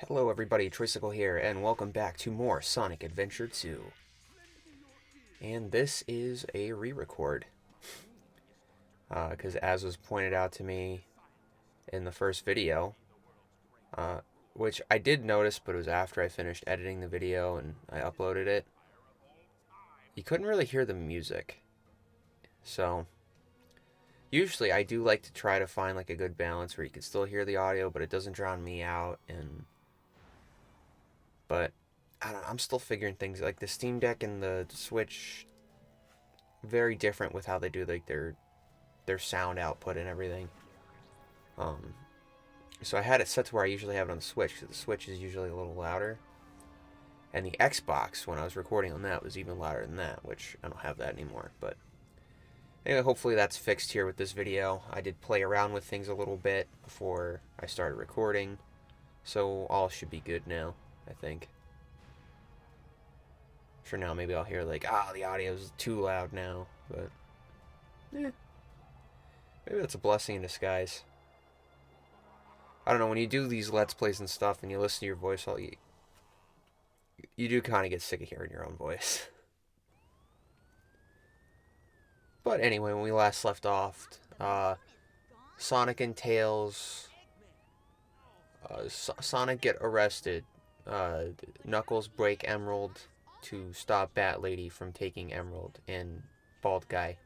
Hello everybody, Troysicle here, and welcome back to more Sonic Adventure 2. And this is a re-record, because as was pointed out to me in the first video, uh, which I did notice, but it was after I finished editing the video and I uploaded it, you couldn't really hear the music. So, usually I do like to try to find like a good balance where you can still hear the audio, but it doesn't drown me out, but I don't know, I'm still figuring things like the Steam Deck and the Switch very different with how they do like their sound output and everything. Um, so I had it set to where I usually have it on the Switch because the Switch is usually a little louder, and the Xbox when I was recording on that was even louder than that, which I don't have that anymore. But anyway, hopefully that's fixed here with this video. I did play around with things a little bit before I started recording, so all should be good now, I think. For now, maybe I'll hear like, the audio's too loud now, but maybe that's a blessing in disguise. I don't know, when you do these Let's Plays and stuff and you listen to your voice, you do kind of get sick of hearing your own voice. But anyway, when we last left off, Sonic and Tails, Sonic get arrested, Knuckles break Emerald to stop Bat Lady from taking Emerald, and Bald Guy.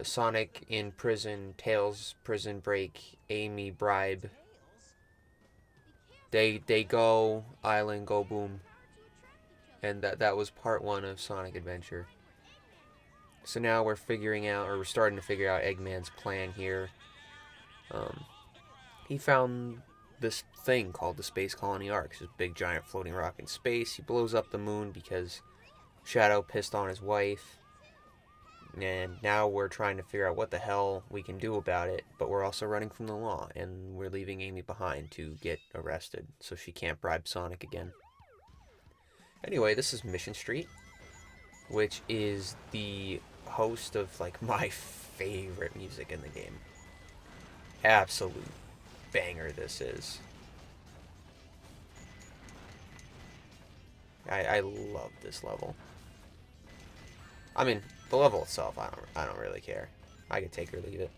Sonic in prison, Tails prison break, Amy bribe. They go island go boom, and that was part one of Sonic Adventure. So now we're starting to figure out Eggman's plan here. He found this thing called the Space Colony Ark. It's this big giant floating rock in space. He blows up the moon because Shadow pissed on his wife. And now we're trying to figure out what the hell we can do about it, but we're also running from the law, and we're leaving Amy behind to get arrested, so she can't bribe Sonic again. Anyway, this is Mission Street, which is the host of, like, my favorite music in the game. Absolute banger this is. I love this level. I mean, the level itself, I don't really care. I could take or leave it.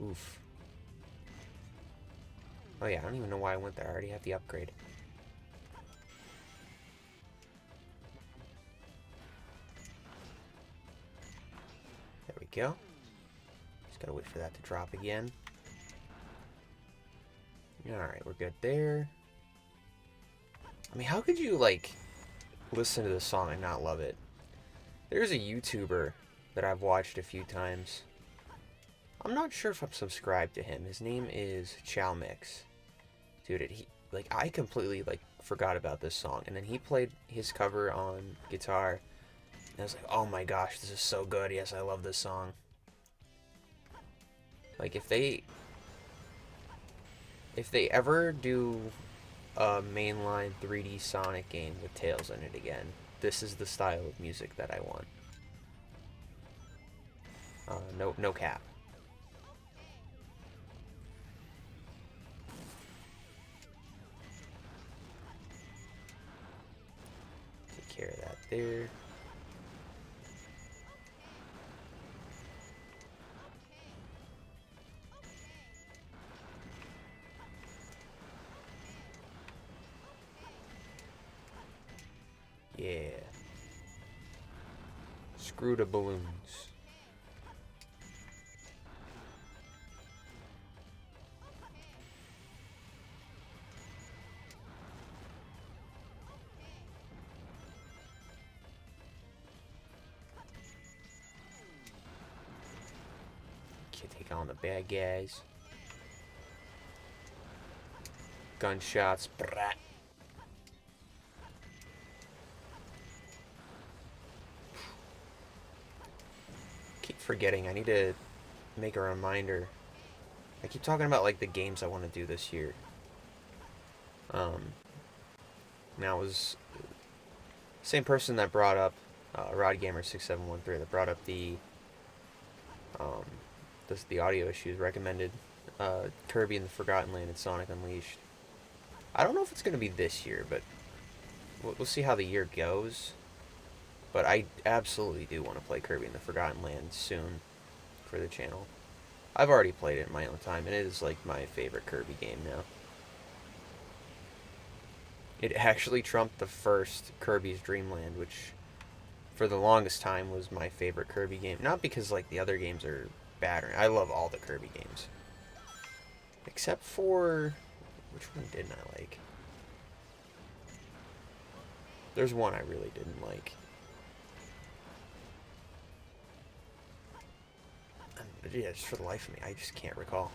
Oof. Oh yeah, I don't even know why I went there. I already have the upgrade. There we go. Gotta wait for that to drop again. Alright, we're good there. I mean, how could you, like, listen to this song and not love it? There's a YouTuber that I've watched a few times. I'm not sure if I'm subscribed to him. His name is Chow Mix. Dude, I completely, like, forgot about this song. And then he played his cover on guitar. And I was like, oh my gosh, this is so good. Yes, I love this song. Like, if they ever do a mainline 3D Sonic game with Tails in it again, this is the style of music that I want. No cap. Take care of that there. Yeah. Screw the balloons. Can't take on the bad guys. Gunshots. Brat. Forgetting. I need to make a reminder. I keep talking about like the games I want to do this year. Now it was Same person that brought up RodGamer6713 that brought up um, the audio issues recommended Kirby and the Forgotten Land and Sonic Unleashed. I don't know if it's going to be this year, but we'll see how the year goes. But I absolutely do want to play Kirby and the Forgotten Land soon for the channel. I've already played it in my own time, and it is like my favorite Kirby game now. It actually trumped the first Kirby's Dream Land, which for the longest time was my favorite Kirby game. Not because like the other games are bad, I love all the Kirby games. Except for... which one didn't I like? There's one I really didn't like. Yeah, just for the life of me, I just can't recall.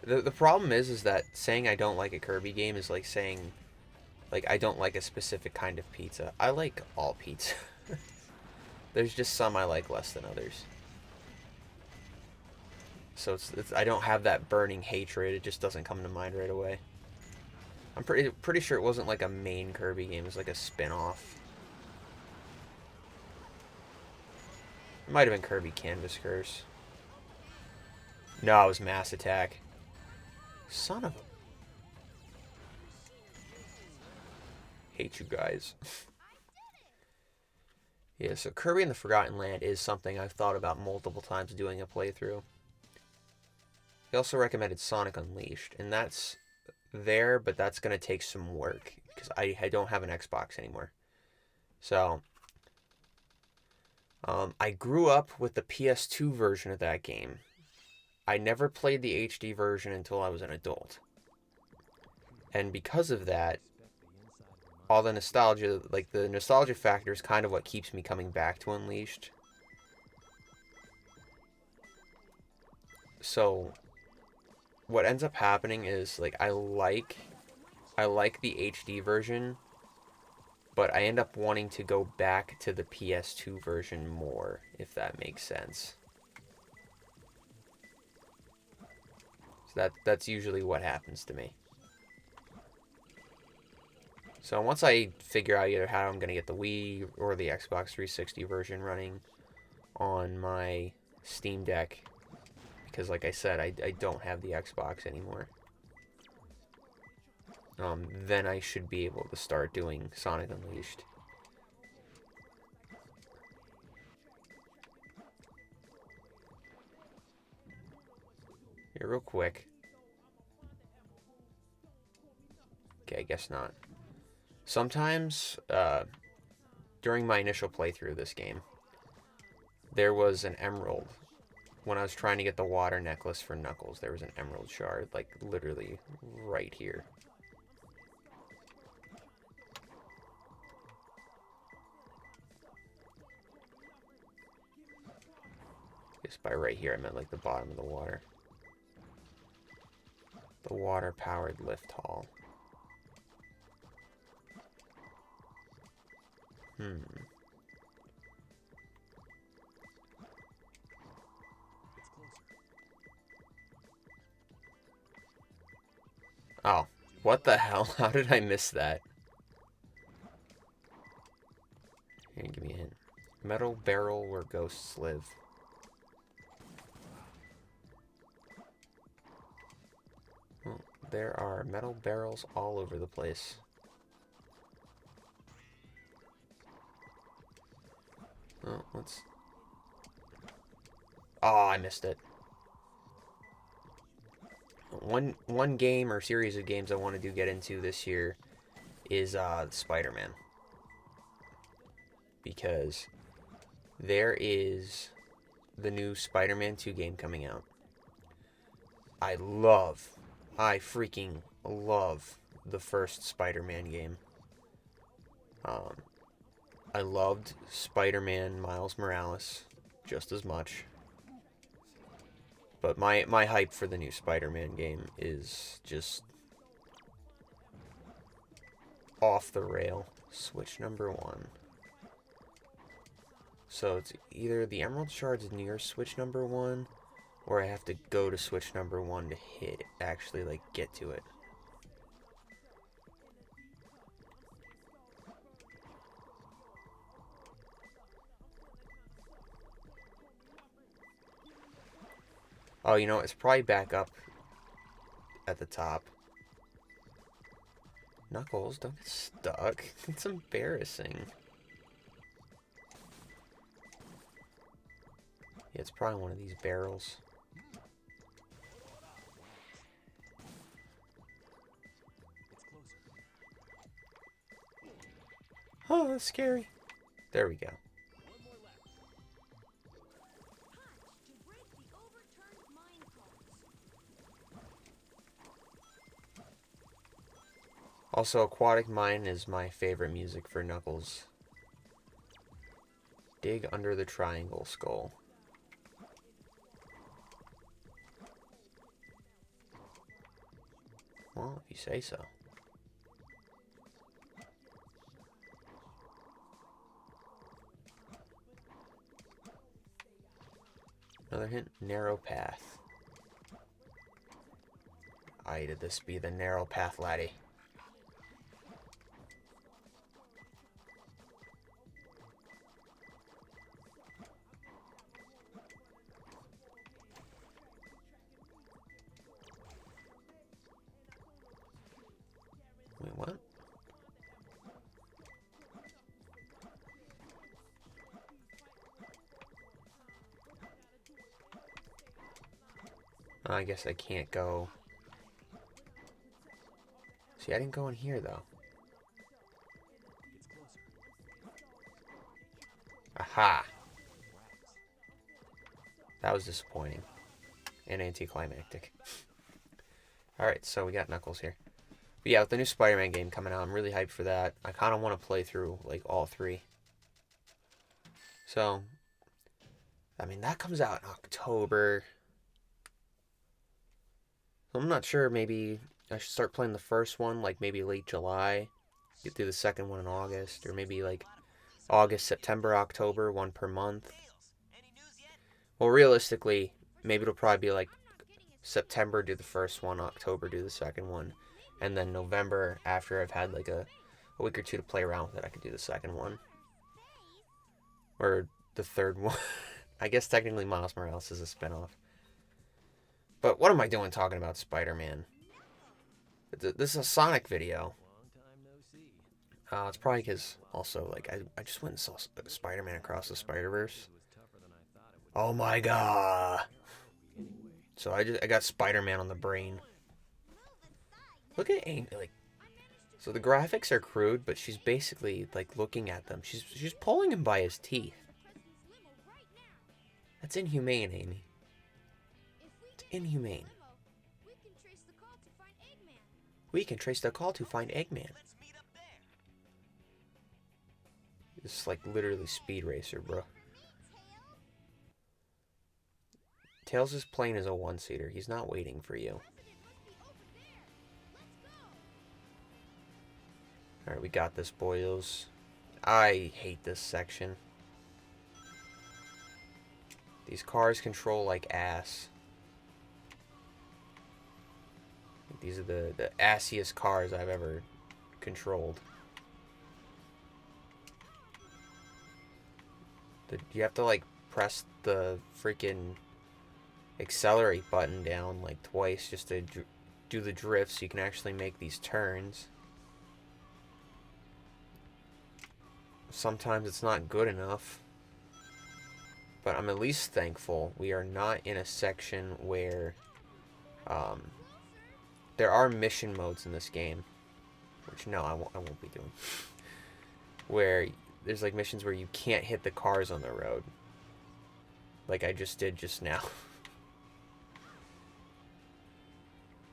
The problem is that saying I don't like a Kirby game is like saying, like, I don't like a specific kind of pizza. I like all pizza. There's just some I like less than others. So it's I don't have that burning hatred. It just doesn't come to mind right away. I'm pretty sure it wasn't like a main Kirby game. It was like a spin-off. It might have been Kirby Canvas Curse. No, it was Mass Attack. Son of a... hate you guys. Yeah, so Kirby and the Forgotten Land is something I've thought about multiple times doing a playthrough. He also recommended Sonic Unleashed, and that's there, but that's going to take some work, because I don't have an Xbox anymore. So, I grew up with the PS2 version of that game. I never played the HD version until I was an adult. And because of that, all the nostalgia, like the nostalgia factor is kind of what keeps me coming back to Unleashed. So, what ends up happening is, like, I like the HD version, but I end up wanting to go back to the PS2 version more, if that makes sense. So that's usually what happens to me. So once I figure out either how I'm going to get the Wii or the Xbox 360 version running on my Steam Deck, because like I said, I don't have the Xbox anymore, then I should be able to start doing Sonic Unleashed. Here, real quick. Okay, I guess not. Sometimes, during my initial playthrough of this game, there was an emerald. When I was trying to get the water necklace for Knuckles, there was an emerald shard, like, literally right here. Just by right here, I meant, like, the bottom of the water. The water-powered lift hall. Oh, what the hell? How did I miss that? Here, give me a hint. Metal barrel where ghosts live. Oh, there are metal barrels all over the place. Oh, let's... oh, I missed it. One game or series of games I want to get into this year is Spider-Man. Because there is the new Spider-Man 2 game coming out. I freaking love the first Spider-Man game. I loved Spider-Man Miles Morales just as much. But my hype for the new Spider-Man game is just off the rail. Switch number 1. So it's either the Emerald Shard's near switch number 1, or I have to go to switch number 1 to actually, like, get to it. Oh, you know, it's probably back up at the top. Knuckles, don't get stuck. It's embarrassing. Yeah, it's probably one of these barrels. Oh, that's scary. There we go. Also, Aquatic Mine is my favorite music for Knuckles. Dig under the triangle skull. Well, if you say so. Another hint, narrow path. Aye, did this be the narrow path, laddie? Wait, what? I guess I can't go. See, I didn't go in here, though. Aha! That was disappointing. And anticlimactic. Alright, so we got Knuckles here. But yeah, with the new Spider-Man game coming out, I'm really hyped for that. I kind of want to play through, like, all three. So, I mean, that comes out in October. I'm not sure, maybe I should start playing the first one, like, maybe late July. Get through the second one in August. Or maybe, like, August, September, October, one per month. Well, realistically, maybe it'll probably be, like, September do the first one, October do the second one. And then November, after I've had, like, a week or two to play around with it, I could do the second one. Or the third one. I guess technically Miles Morales is a spinoff. But what am I doing talking about Spider-Man? This is a Sonic video. It's probably because also, like, I just went and saw Spider-Man Across the Spider-Verse. Oh my god. So I got Spider-Man on the brain. Look at Amy, like, so the graphics are crude, but she's basically, like, looking at them. She's pulling him by his teeth. That's inhumane, Amy. It's inhumane. We can trace the call to find Eggman. This is like literally Speed Racer, bro. Tails' plane is a one-seater. He's not waiting for you. Alright, we got this, boyos. I hate this section. These cars control like ass. These are the assiest cars I've ever controlled. You have to, like, press the freaking accelerate button down, like, twice just to do the drift so you can actually make these turns. Sometimes it's not good enough. But I'm at least thankful we are not in a section where there are mission modes in this game. Which, no, I won't be doing. Where there's, like, missions where you can't hit the cars on the road. Like I just did just now.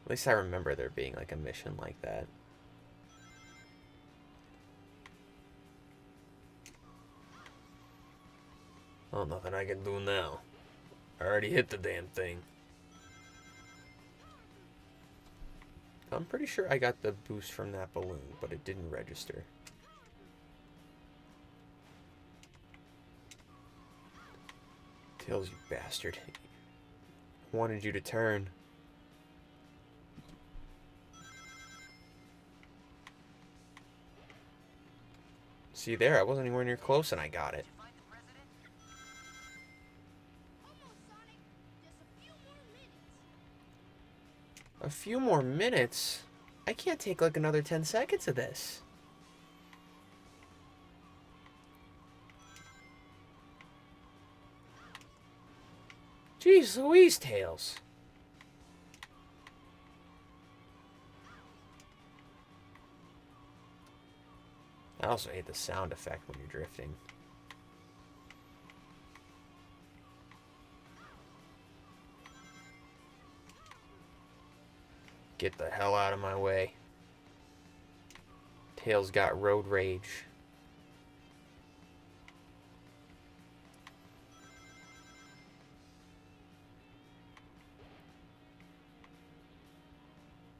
At least I remember there being, like, a mission like that. Oh, nothing I can do now. I already hit the damn thing. I'm pretty sure I got the boost from that balloon, but it didn't register. Tails, you bastard. I wanted you to turn. See there, I wasn't anywhere near close and I got it. A few more minutes? I can't take like another 10 seconds of this. Jeez Louise, Tails. I also hate the sound effect when you're drifting. Get the hell out of my way. Tails got road rage.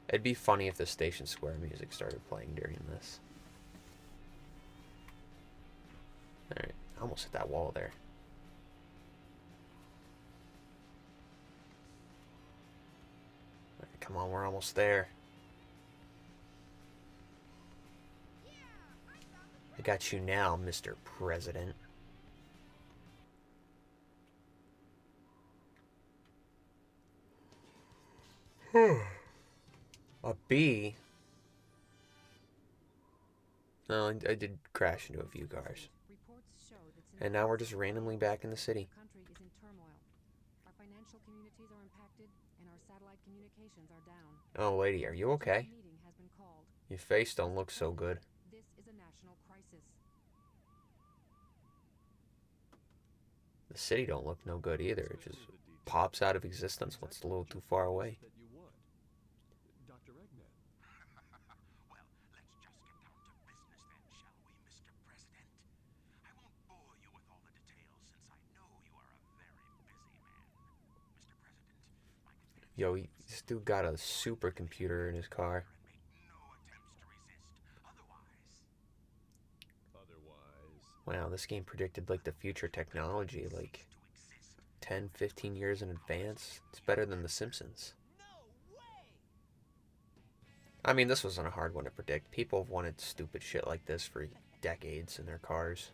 It'd be funny if the Station Square music started playing during this. Alright, I almost hit that wall there. Alright, come on, we're almost there. I got you now, Mr. President. A B? No, I did crash into a few cars. And now we're just randomly back in the city. Oh, lady, are you okay? Your face don't look so good. The city don't look no good either. It just pops out of existence when it's a little too far away. Yo, this dude got a supercomputer in his car. Wow, this game predicted like the future technology like 10, 15 years in advance. It's better than The Simpsons. I mean, this wasn't a hard one to predict. People have wanted stupid shit like this for decades in their cars.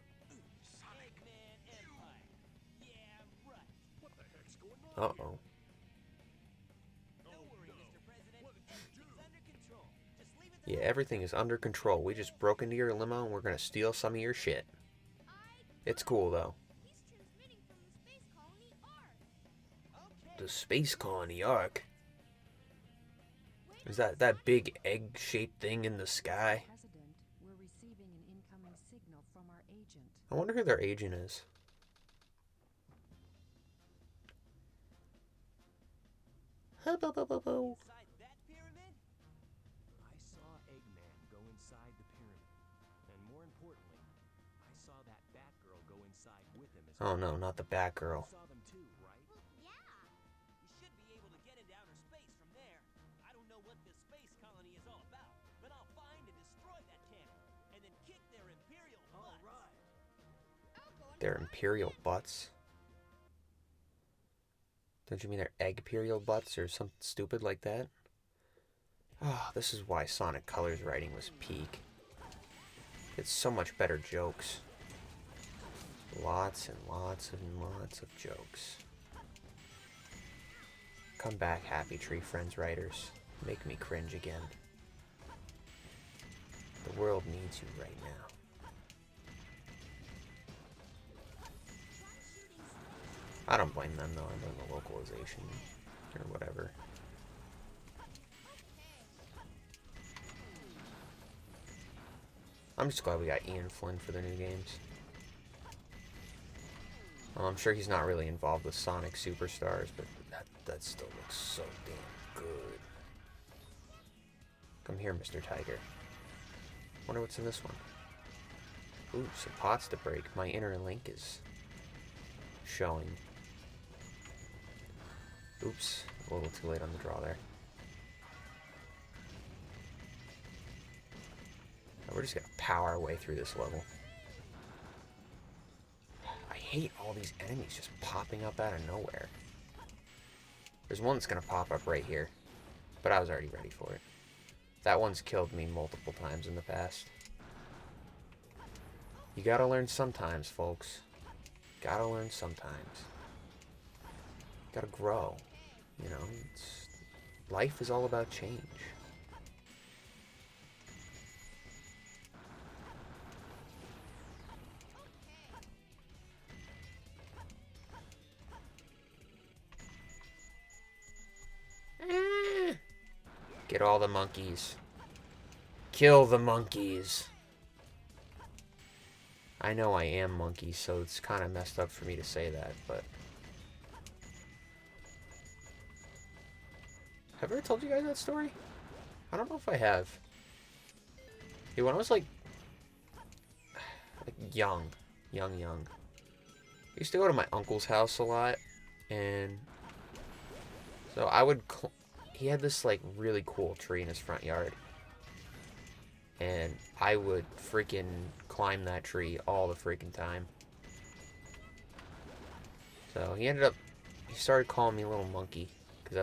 Uh-oh. Yeah, everything is under control. We just broke into your limo and we're gonna steal some of your shit. It's cool, though. The Space Colony Ark? Is that big egg-shaped thing in the sky? I wonder who their agent is. Ho-bo-bo-bo-bo. Oh no, not the Batgirl. Their imperial butts? Don't you mean their egg-perial butts or something stupid like that? Oh, this is why Sonic Colors writing was peak. It's so much better jokes. Lots and lots and lots of jokes. Come back, Happy Tree Friends writers. Make me cringe again. The world needs you right now. I don't blame them though, I blame the localization or whatever. I'm just glad we got Ian Flynn for the new games. Well, I'm sure he's not really involved with Sonic Superstars, but that still looks so damn good. Come here, Mr. Tiger. Wonder what's in this one. Ooh, some pots to break. My inner link is showing. Oops, a little too late on the draw there. We're just gonna power our way through this level. I hate all these enemies just popping up out of nowhere. There's one that's gonna pop up right here, but I was already ready for it. That one's killed me multiple times in the past. You gotta learn sometimes, folks. Gotta learn sometimes. Gotta grow. You know, life is all about change. Get all the monkeys. Kill the monkeys. I know I am monkey, so it's kind of messed up for me to say that, but... Have I ever told you guys that story? I don't know if I have. Yeah, when I was like young, I used to go to my uncle's house a lot, and so I would, he had this like really cool tree in his front yard, and I would freaking climb that tree all the freaking time. So he started calling me Little Monkey, because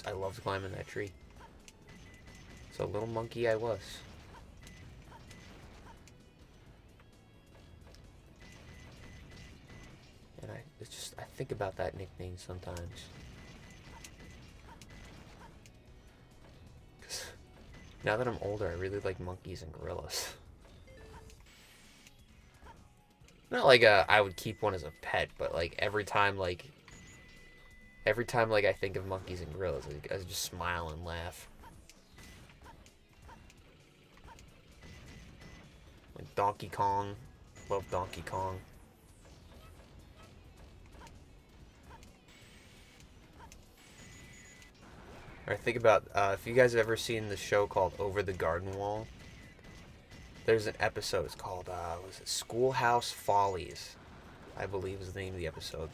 I loved climbing that tree. So Little Monkey I was. And I think about that nickname sometimes. Because now that I'm older, I really like monkeys and gorillas. Not like I would keep one as a pet, but like every time I think of monkeys and gorillas, I just smile and laugh. Like Donkey Kong, love Donkey Kong. Or think about, if you guys have ever seen the show called Over the Garden Wall, there's an episode, it's called, was it Schoolhouse Follies, I believe is the name of the episode.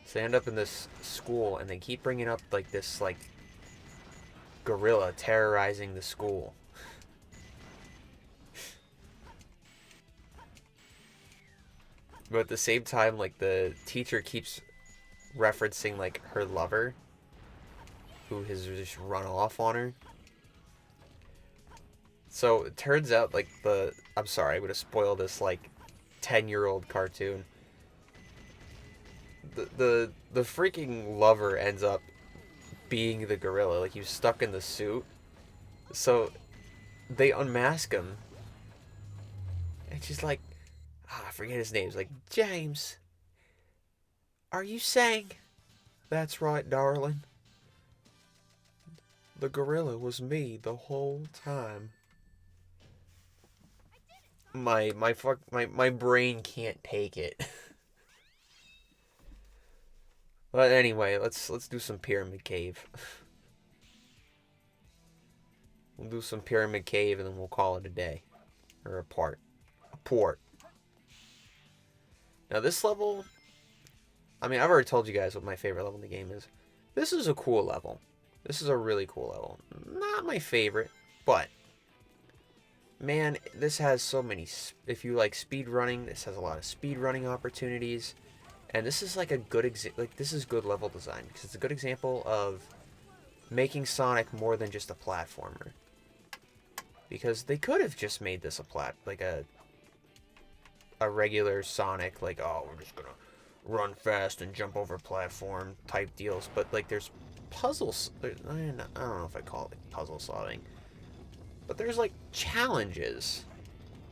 So they end up in this school, and they keep bringing up, like, this, like, gorilla terrorizing the school. But at the same time, like, the teacher keeps referencing, like, her lover, who has just run off on her. So it turns out, like, I'm sorry, I'm gonna spoil this, like, 10-year-old cartoon. The freaking lover ends up being the gorilla. Like, he was stuck in the suit. So they unmask him. And she's like, I forget his name. It's like, James, are you saying? That's right, darling. The gorilla was me the whole time. My brain can't take it. But anyway, let's do some Pyramid Cave. We'll do some Pyramid Cave and then we'll call it a day. Or a port. Now this level, I mean, I've already told you guys what my favorite level in the game is. This is a cool level. This is a really cool level. Not my favorite, but man, this has so many, if you like speed running, this has a lot of speed running opportunities. And this is like a good this is good level design because it's a good example of making Sonic more than just a platformer. Because they could have just made this a regular Sonic, like, oh, we're just gonna run fast and jump over platform type deals, but like there's puzzles. I don't know if I call it puzzle solving, but there's like challenges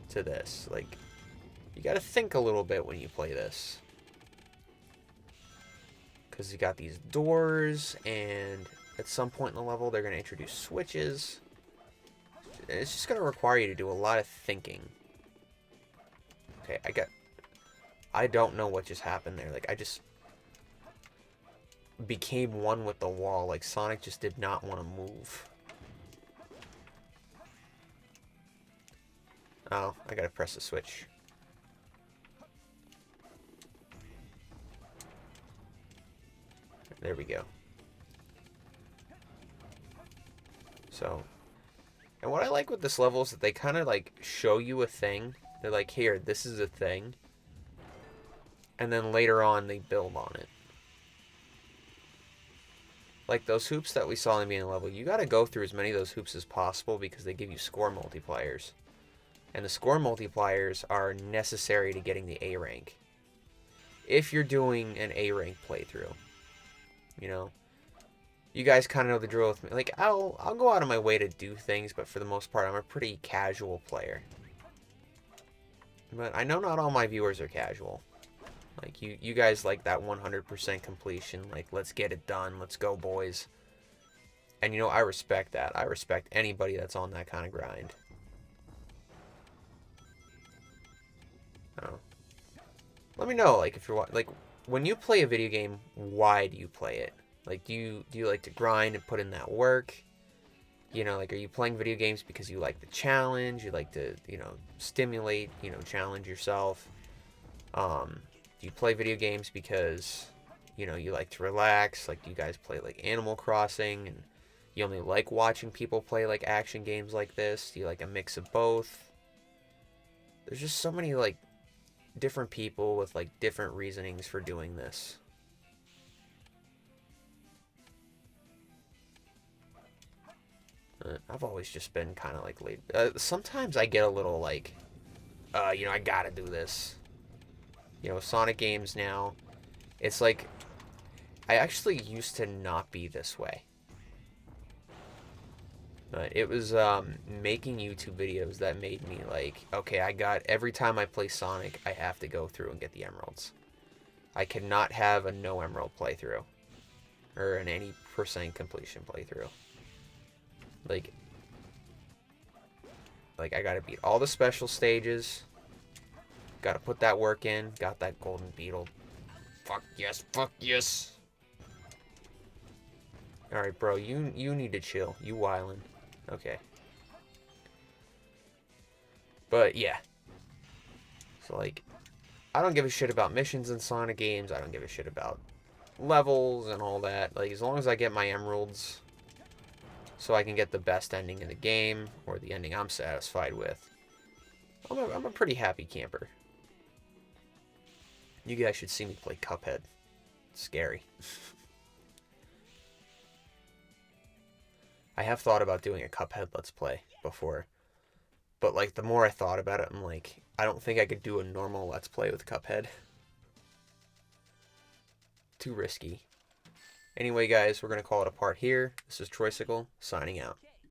to this. Like, you gotta think a little bit when you play this, because you got these doors, and at some point in the level they're gonna introduce switches. It's just gonna require you to do a lot of thinking. Okay, I don't know what just happened there. Like, I just became one with the wall. Like, Sonic just did not want to move. Oh, I gotta press the switch. There we go. So, and what I like with this level is that they kind of like show you a thing. They're like, here, this is a thing. And then later on, they build on it. Like those hoops that we saw in the beginning of the level, you gotta go through as many of those hoops as possible because they give you score multipliers. And the score multipliers are necessary to getting the A rank. If you're doing an A rank playthrough. You know? you guys kind of know the drill with me. Like, I'll go out of my way to do things, but for the most part, I'm a pretty casual player. But I know not all my viewers are casual. Like, you guys like that 100% completion. Like, let's get it done. Let's go, boys. And, you know, I respect that. I respect anybody that's on that kind of grind. I don't know. Let me know, like, if you're, like, when you play a video game, why do you play it? Like, do you like to grind and put in that work? You know, like, are you playing video games because you like the challenge? You like to, you know, stimulate, you know, challenge yourself? Do you play video games because, you know, you like to relax? Like, do you guys play, like, Animal Crossing? And you only like watching people play, like, action games like this? Do you like a mix of both? There's just so many, like, different people with, like, different reasonings for doing this. I've always just been kind of, like, late. Sometimes I get a little, like, you know, I gotta do this. You know, Sonic games now, it's like, I actually used to not be this way. But it was making YouTube videos that made me like, okay, every time I play Sonic, I have to go through and get the emeralds. I cannot have a no emerald playthrough. Or an any % completion playthrough. Like I gotta beat all the special stages. Gotta put that work in. Got that golden beetle. Fuck yes, fuck yes. Alright, bro, you need to chill. You wildin'. Okay. But, yeah. So, like, I don't give a shit about missions in Sonic games. I don't give a shit about levels and all that. Like, as long as I get my emeralds so I can get the best ending in the game, or the ending I'm satisfied with, I'm a pretty happy camper. You guys should see me play Cuphead. It's scary. I have thought about doing a Cuphead Let's Play before. But, like, the more I thought about it, I'm like, I don't think I could do a normal Let's Play with Cuphead. Too risky. Anyway, guys, we're going to call it a part here. This is Troysicle, signing out.